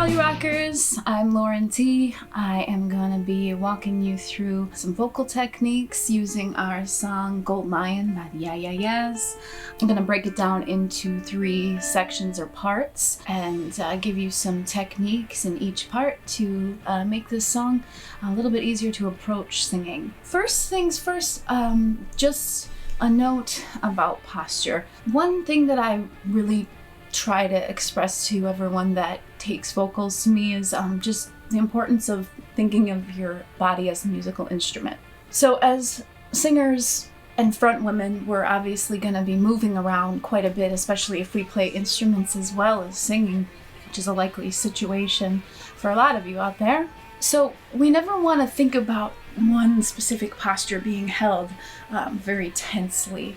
you rockers, I'm Loren T. I am going to be walking you through some vocal techniques using our song Gold Lion by the Yeah-Yeah-Yeahs. I'm going to break it down into 3 sections or parts and give you some techniques in each part to make this song a little bit easier to approach singing. First things first, just a note about posture. One thing that I really try to express to everyone that takes vocals to me is just the importance of thinking of your body as a musical instrument. So as singers and front women, we're obviously going to be moving around quite a bit, especially if we play instruments as well as singing, which is a likely situation for a lot of you out there. So we never want to think about one specific posture being held very tensely.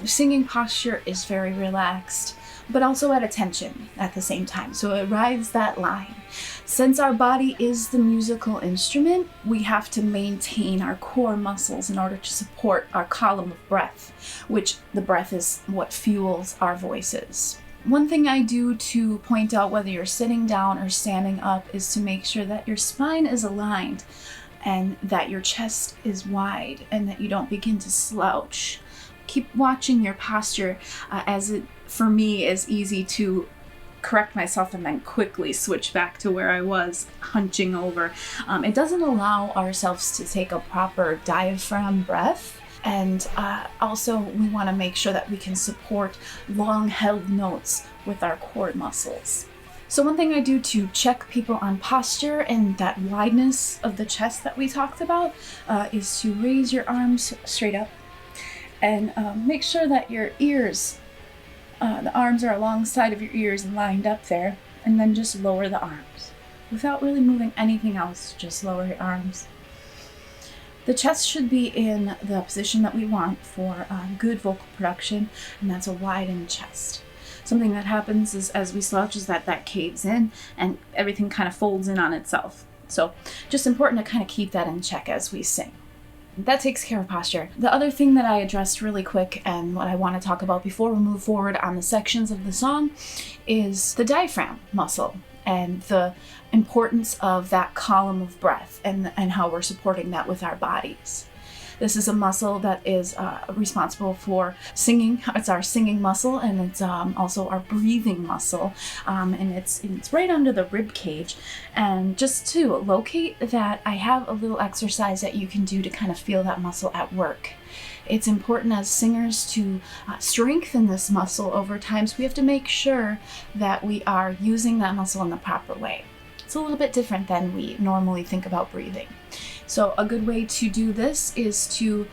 Singing posture is very relaxed, but also at attention at the same time. So it rides that line. Since our body is the musical instrument, we have to maintain our core muscles in order to support our column of breath, which the breath is what fuels our voices. One thing I do to point out whether you're sitting down or standing up is to make sure that your spine is aligned and that your chest is wide and that you don't begin to slouch. Keep watching your posture as it, for me, is easy to correct myself and then quickly switch back to where I was hunching over. It doesn't allow ourselves to take a proper diaphragm breath. And also we want to make sure that we can support long held notes with our core muscles. So one thing I do to check people on posture and that wideness of the chest that we talked about is to raise your arms straight up and make sure that your ears, the arms are alongside of your ears and lined up there, and then just lower the arms. Without really moving anything else, just lower your arms. The chest should be in the position that we want for good vocal production, and that's a widened chest. Something that happens is as we slouch is that caves in and everything kind of folds in on itself. So just important to kind of keep that in check as we sing. That takes care of posture. The other thing that I addressed really quick and what I want to talk about before we move forward on the sections of the song is the diaphragm muscle and the importance of that column of breath and how we're supporting that with our bodies. This is a muscle that is responsible for singing. It's our singing muscle, and it's also our breathing muscle, and it's right under the rib cage. And just to locate that, I have a little exercise that you can do to kind of feel that muscle at work. It's important as singers to strengthen this muscle over time, so we have to make sure that we are using that muscle in the proper way. It's a little bit different than we normally think about breathing. So a good way to do this is to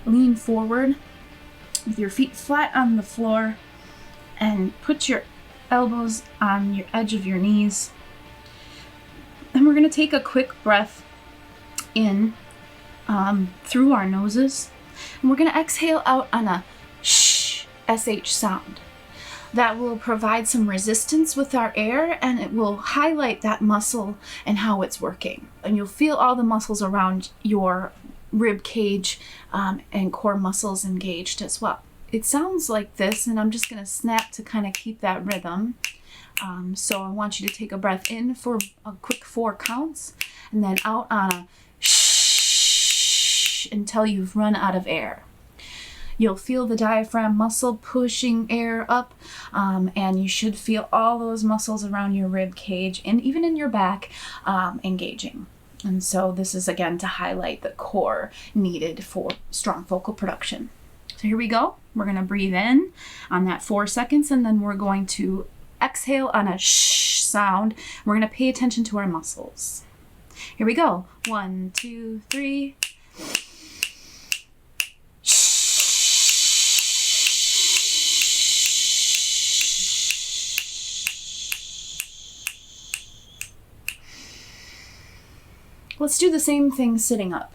lean forward with your feet flat on the floor and put your elbows on your edge of your knees. And we're going to take a quick breath in through our noses. And we're going to exhale out on a sh sound. That will provide some resistance with our air, and it will highlight that muscle and how it's working. And you'll feel all the muscles around your rib cage and core muscles engaged as well. It sounds like this, and I'm just going to snap to kind of keep that rhythm. So I want you to take a breath in for a quick 4 counts, and then out on a shh until you've run out of air. You'll feel the diaphragm muscle pushing air up, and you should feel all those muscles around your rib cage and even in your back engaging. And so this is, again, to highlight the core needed for strong vocal production. So here we go. We're going to breathe in on that 4 seconds, and then we're going to exhale on a shh sound. We're going to pay attention to our muscles. Here we go. 1, 2, 3. Let's do the same thing sitting up.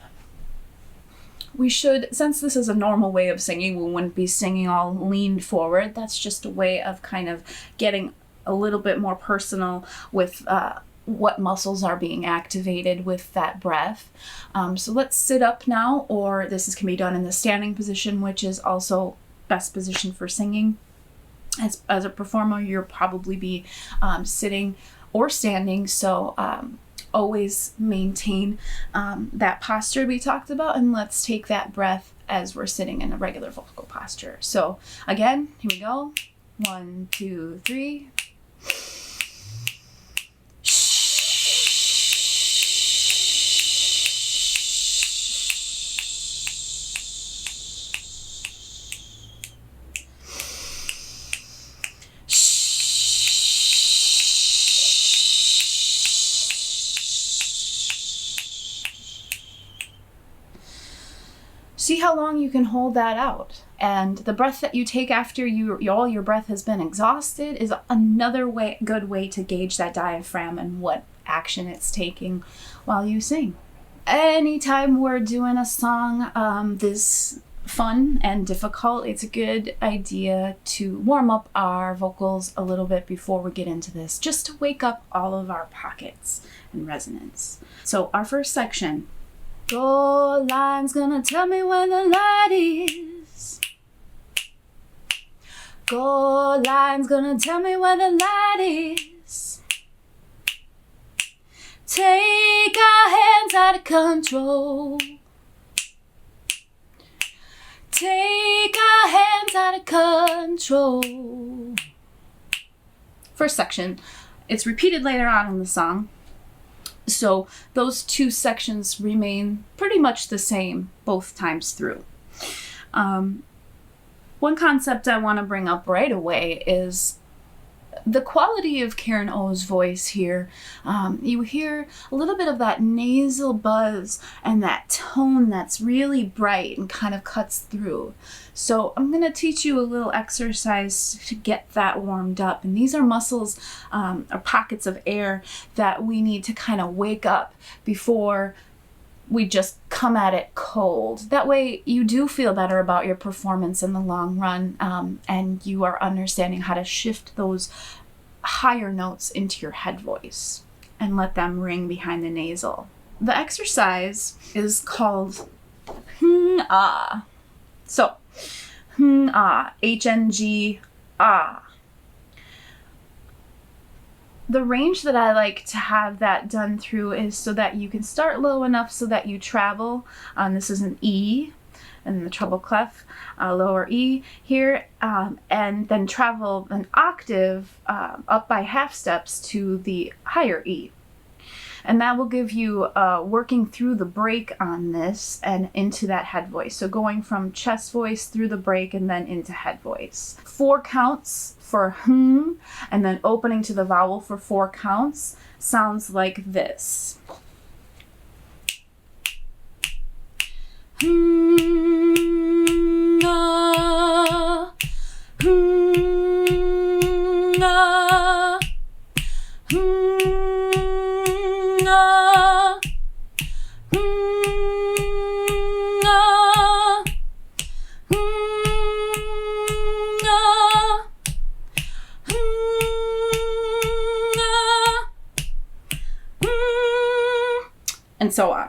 We should, since this is a normal way of singing, we wouldn't be singing all leaned forward. That's just a way of kind of getting a little bit more personal with what muscles are being activated with that breath. So let's sit up now, or this can be done in the standing position, which is also best position for singing. As a performer, you'll probably be sitting or standing. So always maintain that posture we talked about, and let's take that breath as we're sitting in a regular vocal posture. So again, here we go. 1, 2, 3. See how long you can hold that out. And the breath that you take after all your breath has been exhausted is another good way to gauge that diaphragm and what action it's taking while you sing. Anytime we're doing a song this fun and difficult, it's a good idea to warm up our vocals a little bit before we get into this, just to wake up all of our pockets and resonance. So our first section. Gold line's gonna tell me where the light is. Gold line's gonna tell me where the light is. Take our hands out of control. Take our hands out of control. First section. It's repeated later on in the song. So those two sections remain pretty much the same both times through. One concept I want to bring up right away is the quality of Karen O's voice here. You hear a little bit of that nasal buzz and that tone that's really bright and kind of cuts through. So I'm going to teach you a little exercise to get that warmed up. And these are muscles or pockets of air that we need to kind of wake up before we just come at it cold. That way you do feel better about your performance in the long run, and you are understanding how to shift those higher notes into your head voice and let them ring behind the nasal. The exercise is called HNNG-AH. So, HNNG-AH, HNNG-AH. The range that I like to have that done through is so that you can start low enough so that you travel. This is an E and the treble clef, lower E here, and then travel an octave up by half steps to the higher E. And that will give you working through the break on this and into that head voice. So going from chest voice through the break and then into head voice. 4 counts for and then opening to the vowel for 4 counts sounds like this. And so on.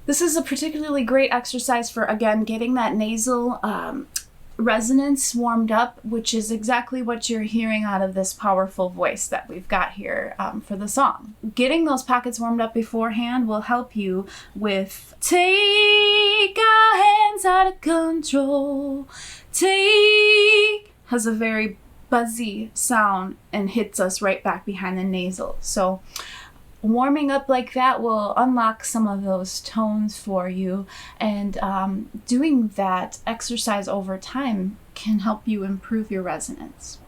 This is a particularly great exercise for, again, getting that nasal resonance warmed up, which is exactly what you're hearing out of this powerful voice that we've got here for the song. Getting those pockets warmed up beforehand will help you with take our hands out of control. Take has a very buzzy sound and hits us right back behind the nasal. So warming up like that will unlock some of those tones for you, and doing that exercise over time can help you improve your resonance.